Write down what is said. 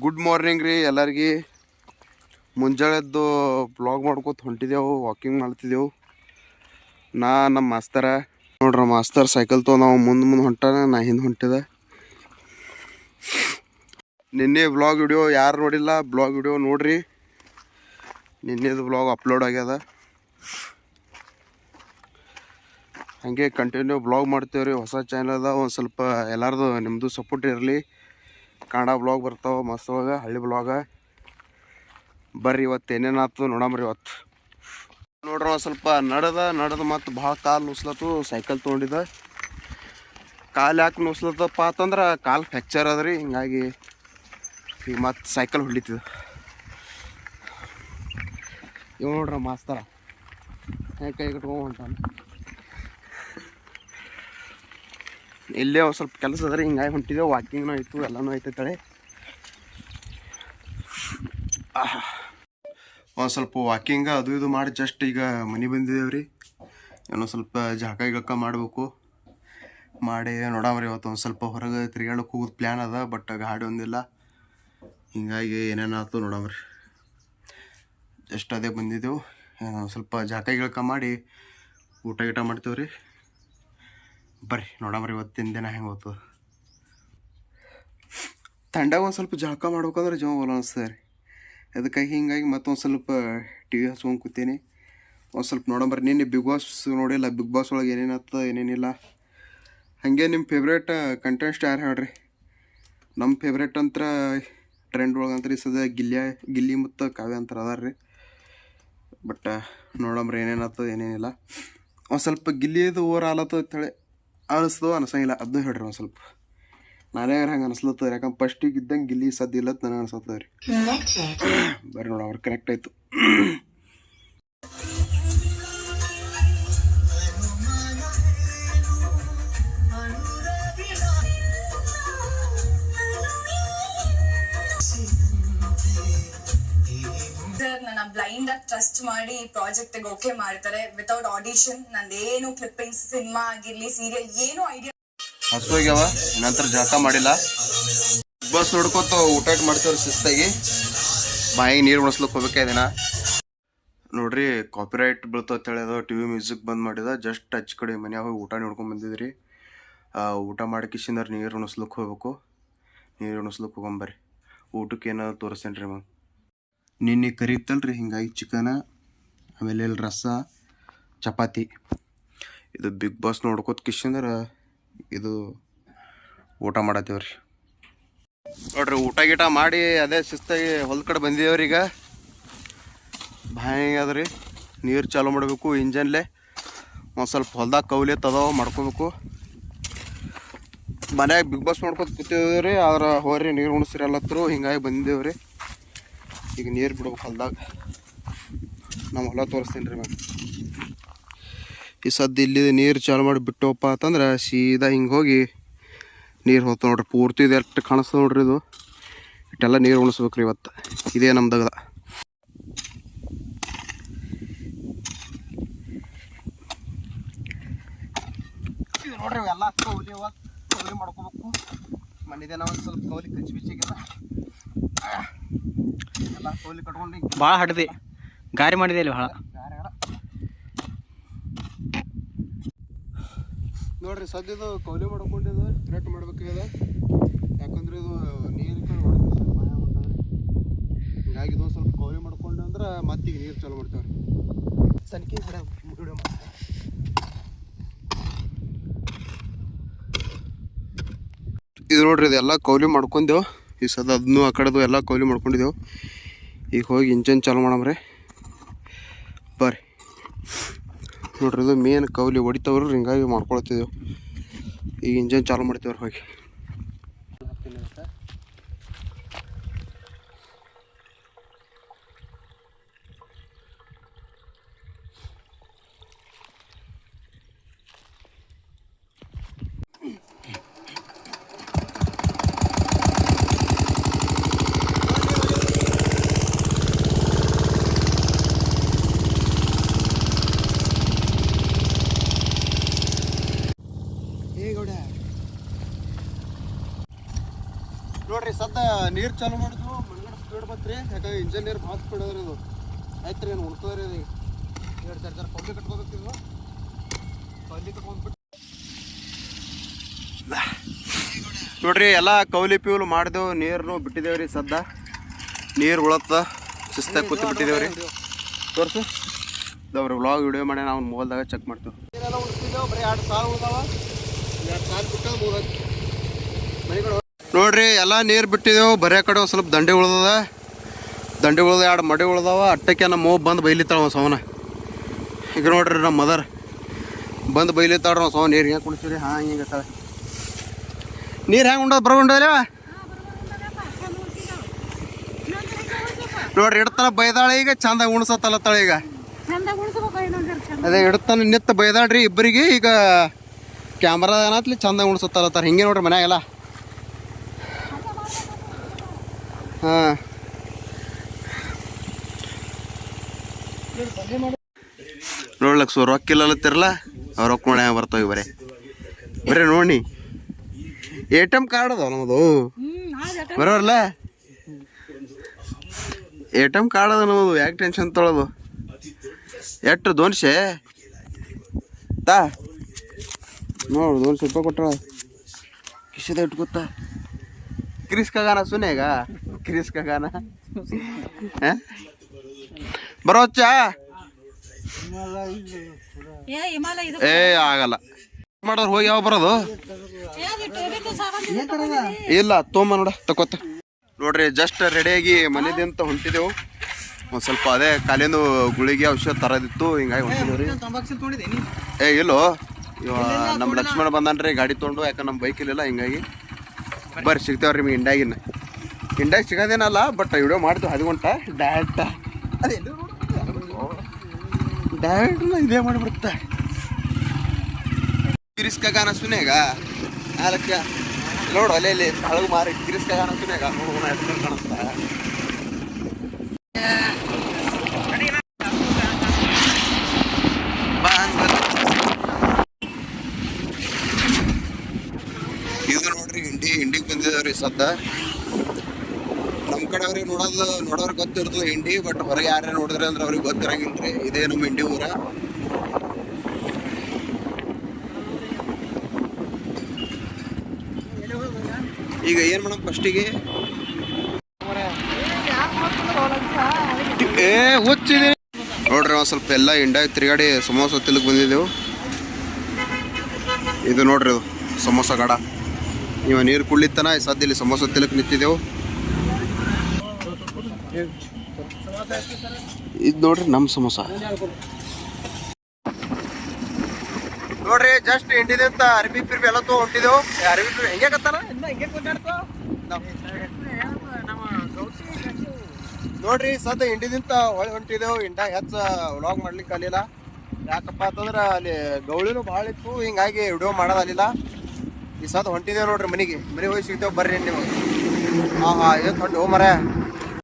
Good morning ರೀ ಎಲ್ಲರಿಗೆ. ಮುಂಜಾಳೆದ್ದು blog ಮಾಡ್ಕೋತ ಹೊಂಟಿದೆವು, ವಾಕಿಂಗ್ ಮಾಡ್ತಿದ್ದೆವು. ನಮ್ಮ ಮಾಸ್ತರ ನೋಡ್ರಿ, ಮಾಸ್ತರ್ ಸೈಕಲ್ ತೊಗೊಂಡು ನಾವು ಮುಂದೆ ಹೊಂಟಾನ, ನಾ ಹಿಂದೆ ಹೊಂಟಿದೆ. ನಿನ್ನೆ ಬ್ಲಾಗ್ ವಿಡಿಯೋ ಯಾರು ನೋಡಿಲ್ಲ, ಬ್ಲಾಗ್ ವಿಡಿಯೋ ನೋಡ್ರಿ. ನಿನ್ನೆದು ಬ್ಲಾಗ್ ಅಪ್ಲೋಡ್ ಆಗ್ಯದ. ಹಾಗೆ ಕಂಟಿನ್ಯೂ ಬ್ಲಾಗ್ ಮಾಡ್ತೇವೆ ರೀ. ಹೊಸ ಚಾನಲ್ದ ಒಂದು ಸ್ವಲ್ಪ ಎಲ್ಲರದು ನಿಮ್ಮದು ಸಪೋರ್ಟ್ ಇರಲಿ. ಕನ್ನಡ ಬ್ಲಾಗ್ ಬರ್ತಾವೆ ಮಸ್ತ್ ಒಳಗ, ಹಳ್ಳಿ ಬ್ಲಾಗ. ಬರ್ರಿ ಇವತ್ತು ಏನೇನಾಯ್ತು ನೋಡಮ್ರಿ. ಇವತ್ತು ನೋಡ್ರಿ ಒಂದು ಸ್ವಲ್ಪ ನಡೆದ ಮತ್ತು ಭಾಳ ಕಾಲು ನುಸ್ಲತ್ತು. ಸೈಕಲ್ ತೊಗೊಂಡಿದ್ದ, ಕಾಲು ಯಾಕೆ ನುಸ್ಲತ್ತಪ್ಪ ಅಂತಂದ್ರೆ ಕಾಲು ಫ್ರ್ಯಾಕ್ಚರ್ ಅದ ರೀ. ಹಿಂಗಾಗಿ ಈಗ ಮತ್ತು ಸೈಕಲ್ ಹೊಡಿತಿದ್ದ. ಇವ್ ನೋಡ್ರಿ ಮಾಸ್ತರ ಹೆಂಗೆ ಕೈ ಕಟ್ಕೊಂಡು ಹೊಂಟಾನ. ಇಲ್ಲೇ ಒಂದು ಸ್ವಲ್ಪ ಕೆಲಸ ಅದ ರೀ, ಹಿಂಗಾಗಿ ಹೊಂಟಿದ್ದೇವೆ. ವಾಕಿಂಗ್ನೂ ಆಯಿತು, ಎಲ್ಲನೂ ಐತೈತಳೆ. ಒಂದು ಸ್ವಲ್ಪ ವಾಕಿಂಗ್ ಅದು ಇದು ಮಾಡಿ ಜಸ್ಟ್ ಈಗ ಮನೆ ಬಂದಿದ್ದೇವೆ ರೀ. ಏನೋ ಸ್ವಲ್ಪ ಜಾಕ ಮಾಡಬೇಕು. ಮಾಡಿ ನೋಡಮ್ರಿ. ಇವತ್ತು ಒಂದು ಸ್ವಲ್ಪ ಹೊರಗೆ ತಿರ್ಗಾಡಕ್ಕೆ ಹೋಗೋದು ಪ್ಲ್ಯಾನ್ ಅದ, ಬಟ್ ಗಾಡಿ ಒಂದಿಲ್ಲ. ಹಿಂಗಾಗಿ ಏನೇನಾಯ್ತು ನೋಡಮ್ರಿ. ಜಸ್ಟ್ ಅದೇ ಬಂದಿದ್ದೆವು. ಸ್ವಲ್ಪ ಜಾಕ ಮಾಡಿ ಊಟ ಮಾಡ್ತೇವೆ ರೀ. ಬರ್ರಿ ನೋಡಮ್ರಿ ಇವತ್ತಿನ ದಿನ ಹೆಂಗೆ ಹೋಗ್ತದೆ. ತಂಡಾಗ ಒಂದು ಸ್ವಲ್ಪ ಜಳಕ ಮಾಡ್ಬೇಕಂದ್ರೆ ಜೀವ ಬಲ ಅನಿಸ್ತದೆ ರೀ. ಅದಕ್ಕಾಗಿ ಹಿಂಗಾಗಿ ಮತ್ತೊಂದು ಸ್ವಲ್ಪ ಟಿ ವಿ ಹಚ್ಕೊಂಡು ಕೂತೀನಿ. ಒಂದು ಸ್ವಲ್ಪ ನೋಡಂಬರ್ರಿ. ನಿನ್ನೆ ಬಿಗ್ ಬಾಸ್ ನೋಡಿಲ್ಲ, ಬಿಗ್ ಬಾಸ್ ಒಳಗೆ ಏನೇನಾಗ್ತದೆ ಏನೇನಿಲ್ಲ. ಹಾಗೆ ನಿಮ್ಮ ಫೇವ್ರೇಟ್ ಕಂಟೆಸ್ಟ್ ಯಾರು ಹೇಳ್ರಿ? ನಮ್ಮ ಫೇವ್ರೇಟ್ ಅಂತ ಟ್ರೆಂಡ್ ಒಳಗೆ ಅಂತ ರೀ ಸದ ಗಿಲ್ಲಿ ಮತ್ತು ಕಾವ್ಯ ಅಂತಾರೆ ಅದಾರ ರೀ. ಬಟ್ ನೋಡಂಬ್ರಿ ಏನೇನಾಗ್ತದೆ ಏನೇನಿಲ್ಲ. ಒಂದು ಸ್ವಲ್ಪ ಗಿಲ್ಲಿದು ಓವರ್ ಆಲತ್ತದ ಅಂತೇಳಿ ಅನಿಸ್ತದೋ ಅನಿಸಂಗಿಲ್ಲ, ಅದನ್ನೂ ಹೇಳ್ರಿ ಒಂದು ಸ್ವಲ್ಪ. ನಾನೇ ಹಂಗೆ ಅನಿಸ್ಲತ್ತದ, ಯಾಕಂದ್ರೆ ಫಸ್ಟಿಗೆ ಇದ್ದಂಗೆ ಗಿಲ್ಲಿ ಸದ್ದು ಇಲ್ಲತ್ತು ನನಗೆ ಅನಿಸ್ತದ ರೀ. ಬರ್ರಿ ನೋಡ, ಅವ್ರು ಕರೆಕ್ಟ್ ಆಯಿತು. ನನ್ನ ಬ್ಲೈಂಡ್ ಆಗಿ ಟ್ರಸ್ಟ್ ಮಾಡಿ ಪ್ರಾಜೆಕ್ಟ್ ಓಕೆ ಮಾಡ್ತಾರೆ ವಿತೌಟ್ ಆಡಿಷನ್. ನಂದೇನು ಕ್ಲಿಪ್ಪಿಂಗ್ಸ್, ಸಿನಿಮಾ ಆಗಿರ್ಲಿ, ಸೀರಿಯಲ್ ಏನು ಐಡಿಯಾ. ಹಸುವಾಗ್ಯಾವ, ನಂತರ ಜಳಕ ಮಾಡಿಲ್ಲ. ಬಸ್ ನೋಡ್ಕೊತ ಊಟ ಮಾಡ್ತೇವ್ರಿ ಶಿಸ್ತಾಗಿ. ಬಾಯಿಗೆ ನೀರು ಉಣಿಸ್ಲಿಕ್ಕೆ ಹೋಗ್ಬೇಕಾಯ್ದಿನ ನೋಡ್ರಿ. ಕಾಪಿರೈಟ್ ಬೀಳ್ತಂತ ಹೇಳಿದ ಟಿ ವಿ ಮ್ಯೂಸಿಕ್ ಬಂದ್ ಮಾಡಿದ. ಜಸ್ಟ್ ಹಚ್ಚ ಕಡೆ ಮನ್ಯಾಗ ಹೋಗಿ ಊಟ ನೋಡ್ಕೊಂಡು ಬಂದಿದ್ರಿ. ಊಟ ಮಾಡಿಕಿಸಿಂದ್ರೆ ನೀರು ಉಣಿಸ್ಲಿಕ್ಕೆ ಹೋಗ್ಬೇಕು. ನೀರು ಉಣಿಸ್ಲಿಕ್ಕೆ ಹೋಗಂಬರ್ರಿ. ಊಟಕ್ಕೆ ಏನಾದ್ರು ತೋರಿಸ್ತೇನೆ ರೀ. ನಿನ್ನೆ ಕರೀತಲ್ರಿ, ಹಿಂಗಾಗಿ ಚಿಕನ, ಆಮೇಲೆ ಇಲ್ಲಿ ರಸ, ಚಪಾತಿ. ಇದು ಬಿಗ್ ಬಾಸ್ ನೋಡ್ಕೋತ ಕಿಶಂದ್ರೆ ಇದು ಊಟ ಮಾಡತ್ತೇವ್ರಿ. ನೋಡ್ರಿ ಊಟ ಗೀಟ ಮಾಡಿ ಅದೇ ಶಿಸ್ತಾಗಿ ಹೊಲ ಕಡೆ ಬಂದಿದ್ದೇವ್ರಿ. ಈಗ ಬಾಯಿ ಅದ್ರಿ, ನೀರು ಚಾಲು ಮಾಡಬೇಕು ಇಂಜನ್ಲೆ. ಒಂದು ಸ್ವಲ್ಪ ಹೊಲ್ದಾಗ ಕೌಲಿ ತದಾವ ಮಾಡ್ಕೋಬೇಕು. ಮನ್ಯಾಗ ಬಿಗ್ ಬಾಸ್ ನೋಡ್ಕೊತ ಕೂತಿದ್ದೇವ್ರಿ. ಆದ್ರೆ ಹೋರಿ ನೀರು ಉಣಿಸ್ರಿ ಅಲ್ಲತ್ರು, ಹಿಂಗಾಗಿ ಬಂದಿದ್ದೇವ್ರಿ. ಈಗ ನೀರು ಬಿಡ್ಬೇಕು ಹೊಲ್ದಾಗ. ನಮ್ಮ ಹೊಲ ತೋರಿಸ್ತೀನಿ ರೀ ಮ್ಯಾಮ್. ಈ ಸದ್ದು ಇಲ್ಲಿ ನೀರು ಚಾಲು ಮಾಡಿ ಬಿಟ್ಟವಪ್ಪ ಅಂತಂದ್ರೆ ಸೀದಾ ಹಿಂಗೆ ಹೋಗಿ ನೀರು ಹೋಗ್ತಾವೆ ನೋಡ್ರಿ. ಪೂರ್ತಿ ಇದು ಎಷ್ಟು ಕಾಣಿಸ್ತದೆ ನೋಡ್ರಿ. ಇದು ಇಷ್ಟೆಲ್ಲ ನೀರು ಉಣಿಸ್ಬೇಕು ರೀ ಇವತ್ತು. ಇದೇ ನಮ್ದಾಗ ಇದು ನೋಡ್ರಿ. ಎಲ್ಲ ಕೌಲಿ ಮಾಡ್ಕೋಬೇಕು. ಮನೆದೇ ನಾವು ಸ್ವಲ್ಪ ಕೌಲಿ ಕಚ್ಚಿ ಬಿಚ್ಚಿಗೆಲ್ಲ ಎಲ್ಲ ಕೌಲಿ ಕಟ್ಕೊಂಡು ಭಾಳ ಹಡ್ದಿ ಗಾರಿ ಮಾಡಿದೆ ಇಲ್ಲಿ ಭಾಳ. ನೋಡ್ರಿ ಸದ್ಯದು ಕೌಲಿ ಮಾಡ್ಕೊಂಡಿದ್ದು ಕರೆಕ್ಟ್ ಮಾಡ್ಬೇಕಾಗ್ಯದ. ಯಾಕಂದ್ರೆ ಇದು ನೀರು ಹೊಡೆದ್ರೆ ಭಯ ಮಾಡ್ತಾವ್ರಿ. ಹಿಂಗಾಗಿ ಇದು ಸ್ವಲ್ಪ ಕೌಲಿ ಮಾಡ್ಕೊಂಡು ಅಂದ್ರೆ ಮತ್ತೀಗ ನೀರು ಚಾಲು ಮಾಡ್ತೇವ್ರಿ. ಸನ್ಕಿ ವಿಡಿಯೋ ಮಾಡ್ತೇವೆ. ಇದು ನೋಡ್ರಿ, ಇದೆಲ್ಲ ಕೌಲಿ ಮಾಡ್ಕೊಂಡೆವು. ಈ ಸದ ಅದನ್ನು ಆ ಕಡೆದು ಎಲ್ಲ ಕೌಲಿ ಮಾಡ್ಕೊಂಡಿದ್ದೆವು. ಈಗ ಹೋಗಿ ಇಂಜನ್ ಚಾಲು ಮಾಡಮ್ರಿ. ಬರ್ರಿ ನೋಡ್ರಿ, ಇದು ಮೇನ್ ಕೌಲಿ ಹೊಡಿತವ್ರಿ. ಹಿಂಗಾಗಿ ಮಾಡ್ಕೊಳ್ತಿದ್ದೆವು. ಈಗ ಇಂಜನ್ ಚಾಲು ಮಾಡ್ತೇವ್ರಿ ಹೋಗಿ. ನೀರು ಚಾಲು ಮಾಡಿದ್ವು ಮನೆಗಡೆ ಸ್ಪೀಡ್ ಬತ್ರಿ ಯಾಕಂದ್ರೆ ಇಂಜನ್ ನೀರು ಭಾಳ ಸ್ಪೀಡ್ ಅದ್ರಿ ಇದು ಆಯ್ತು ರೀ ಏನು ಉಣ್ತದ್ರಿ ಅದು ಎರಡು ಜರ ಕೊಂಬಿ ಕಟ್ಕೋಬೇಕಿದ್ವು ಕೌಲಿ ಕಟ್ಕೊಂಡ್ಬಿಟ್ಟು ನೋಡ್ರಿ ಎಲ್ಲ ಕೌಲಿ ಪಿವ್ಲು ಮಾಡಿದೆವು ನೀರನ್ನು ಬಿಟ್ಟಿದ್ದೇವ್ರಿ ಸದ್ದ ನೀರು ಉಳತ್ತ ಶಿಸ್ತಾಗಿ ಕೂತು ಬಿಟ್ಟಿದ್ದೇವ್ರಿ ತೋರ್ಸು ಇದಾವ್ರಿ ವ್ಲಾಗ್ ವಿಡಿಯೋ ಮಾಡಿ ನಾವು ಮೊಬೈಲ್ದಾಗ ಚೆಕ್ ಮಾಡ್ತೀವಿ ನೀರೆಲ್ಲ ಉಳಿಸ್ತಿದ್ದೇವೆ ಬರೀ 2 ಸಾಲು ಉಳ್ದಾವ 2 ಸಾಲು ಬಿಟ್ಟು ನೋಡ್ರಿ ಎಲ್ಲ ನೀರು ಬಿಟ್ಟಿದ್ದೆವು ಬರೀ ಕಡೆ ಒಂದು ಸ್ವಲ್ಪ ದಂಡೆ ಉಳ್ದದ 2 ಮಡಿ ಉಳ್ದಾವ ಅಟ್ಟಕ್ಕೆ ನಮ್ಮ ಮಗು ಬಂದು ಬೈಲಿತ್ತಾಳ ಒಂದು ಸವನ ಈಗ ನೋಡ್ರಿ ನಮ್ಮ ಮದರ್ ಬಂದು ಬೈಲಿತ್ತಾಳ್ರಿ ಒಂದು ಸವ ನೀರು ಹೆಂಗೆ ಕುಡಿಸ್ರಿ ಹಾಂ ಹಿಂಗೆ ನೀರು ಹೆಂಗೆ ಉಂಡೋದು ಬರಗೊಂಡಲ್ಲ ನೋಡ್ರಿ ಇಡ್ತಾನ ಬೈದಾಳೆ ಈಗ ಚಂದ ಉಣ್ಸತ್ತಲ್ಲತ್ತಾಳ ಈಗ ಅದೇ ಇಡ್ತಾನ ನಿತ್ತ ಬೈದಾಳ್ರಿ ಇಬ್ಬರಿಗೆ ಈಗ ಕ್ಯಾಮ್ರಾ ಏನತ್ಲಿ ಚಂದ ಉಣ್ಸತ್ತಲ್ಲತ್ತಾರ ಹಿಂಗೆ ನೋಡ್ರಿ ಮನ್ಯಾಗೆಲ್ಲ ಹಾಂ ನೋಡ್ಲಕ್ ರೊಕ್ಕಿಲ್ಲತ್ತಿರಲ್ಲ ಅವ್ರ ರೊಕ್ಕ ನೋಡಿ ಬರ್ತಾವೆ ಬರೀ ನೋಡಿ ATM ಕಾರ್ಡ್ ಅದಾವ ನಮ್ಮದು ಬರೋಲ್ಲ ATM ಕಾರ್ಡ್ ಅದ ನಮ್ಮದು ಯಾಕೆ ಟೆನ್ಷನ್ ತೊಳೋದು ಎಷ್ಟು 200 ತಾ ನೋಡು 200 ರೂಪಾಯಿ ಕೊಟ್ಟ ಕಿಶದ ಇಟ್ಕೊತ ಕ್ರಿಸ್ಕಾಗಾನ ಸುನೇಗ ಕ್ರಿಸ್ಕಾಗಾನ ಬರೋಚ್ಚ ಏ ಆಗಲ್ಲ ಮಾಡೋರು ಹೋಗಿ ಯಾವ ಬರೋದು ಇಲ್ಲ ತೊಂಬ ನೋಡ ತಕೋತ ನೋಡ್ರಿ ಜಸ್ಟ್ ರೆಡಿಯಾಗಿ ಮನೆದಿಂತ ಹೊಂಟಿದೆವು ಒಂದು ಸ್ವಲ್ಪ ಅದೇ ಕಾಲಿಂದು ಗುಳಿಗೆ ಔಷಧ ತರೋದಿತ್ತು ಹಿಂಗಾಗಿ ಹೊಂಟಿದೇವ್ರಿ ಏ ಇಲ್ಲೋ ಇವ ನಮ್ಮ ಲಕ್ಷ್ಮಣ ಬಂದನ್ರಿ ಗಾಡಿ ತೊಗೊಂಡು ಯಾಕಂದ್ರೆ ನಮ್ಮ ಬೈಕ್ ಇಲ್ಲಿಲ್ಲ ಹಿಂಗಾಗಿ ಬರ್ರಿ ಸಿಗ್ತೇವ್ರಿ ನಿಮ್ಗೆ ಇಂಡ್ಯಾಗ ಸಿಗೋದೇನಲ್ಲ ಬಟ್ ವಿಡಿಯೋ ಮಾಡ್ತೀವಿ 10 ಗಂಟೆ ಡೈರೆಕ್ಟ್ ಇದೇ ಮಾಡಿಬಿಡುತ್ತೆ ಕಿರಿಸ್ಕಾಗಾನ ಸುನೇಗ ನಾಲ್ಕ ನೋಡು ಅಲ್ಲೇ ಹಳಗು ಮಾರಿ ಕಿರಿಸ್ಕಾಗಾನ ಸುನೇಗ ನೋಡೋಣ ಕಾಣಿಸ್ತಾ ಇದು ನೋಡ್ರಿ ಹಿಂಡಿಗೆ ಬಂದಿದಾವ್ರಿ ಸದ್ದ ನಮ್ಮ ಕಡೆ ಅವ್ರಿಗೆ ನೋಡೋರಿಗೆ ಗೊತ್ತಿರ್ತದೆ ಹಿಂಡಿ ಬಟ್ ಹೊರಗೆ ಯಾರೇ ನೋಡಿದ್ರೆ ಅಂದ್ರೆ ಅವ್ರಿಗೆ ಗೊತ್ತಿರಂಗಿಲ್ರಿ ಇದೇ ನಮ್ಮ ಹಿಂಡಿ ಊರ ಈಗ ಏನು ಮಾಡೋಣ ಫಸ್ಟಿಗೆ ಹುಚ್ಚಿದೆ ನೋಡ್ರಿ ಒಂದು ಸ್ವಲ್ಪ ಎಲ್ಲ ಹಿಂಡಾಗಿ ತಿರುಗಾಡಿ ಸಮೋಸ ತಿಲಕ್ ಬಂದಿದ್ದೆವು ಇದು ನೋಡ್ರಿ ಇದು ಸಮೋಸ ಗಾಡ ಇವ ನೀರು ಕುಳ್ಳಿತ್ತನ ಸದ್ಯ ಇಲ್ಲಿ ಸಮೋಸ ತಿಲಕ್ ನಿಂತಿದ್ದೆವು ಇದು ನೋಡ್ರಿ ನಮ್ಮ ಸಮೋಸ ನೋಡ್ರಿ ಜಸ್ಟ್ ಹಿಂಡಿದಂತ ಅರ್ಬಿ ಪಿರ್ಬಿ ಎಲ್ಲ ತೋ ಹೊಂಟಿದೆವು ಅರ್ಬಿ ಪಿರ್ಬಿ ಹೆಂಗೆ ಕತ್ತಾನ ನೋಡ್ರಿ ಸದ್ಯ ಹಿಂಡಿದಿಂತ ಹೊಳೆ ಹೊಂಟಿದೆವು ಹಿಂಡಾಗ ಹೆಚ್ಚ ವ್ಲಾಗ್ ಮಾಡ್ಲಿಕ್ಕೆ ಅಲ್ಲಿಲ್ಲ ಯಾಕಪ್ಪ ಅಂತಂದ್ರೆ ಅಲ್ಲಿ ಗೌಳಿನೂ ಭಾಳ ಇತ್ತು ಹಿಂಗಾಗಿ ವಿಡಿಯೋ ಮಾಡೋದಲ್ಲಿಲ್ಲ ಈ ಸದ್ ಹೊಂಟಿದೇವು ನೋಡ್ರಿ ಮನೆಗೆ ಹೋಗಿ ಸಿಗ್ತೇವೆ ಬರ್ರಿ ನೀವು ಹಾಂ ಏನು ಹೊಂಟಿ ಮರ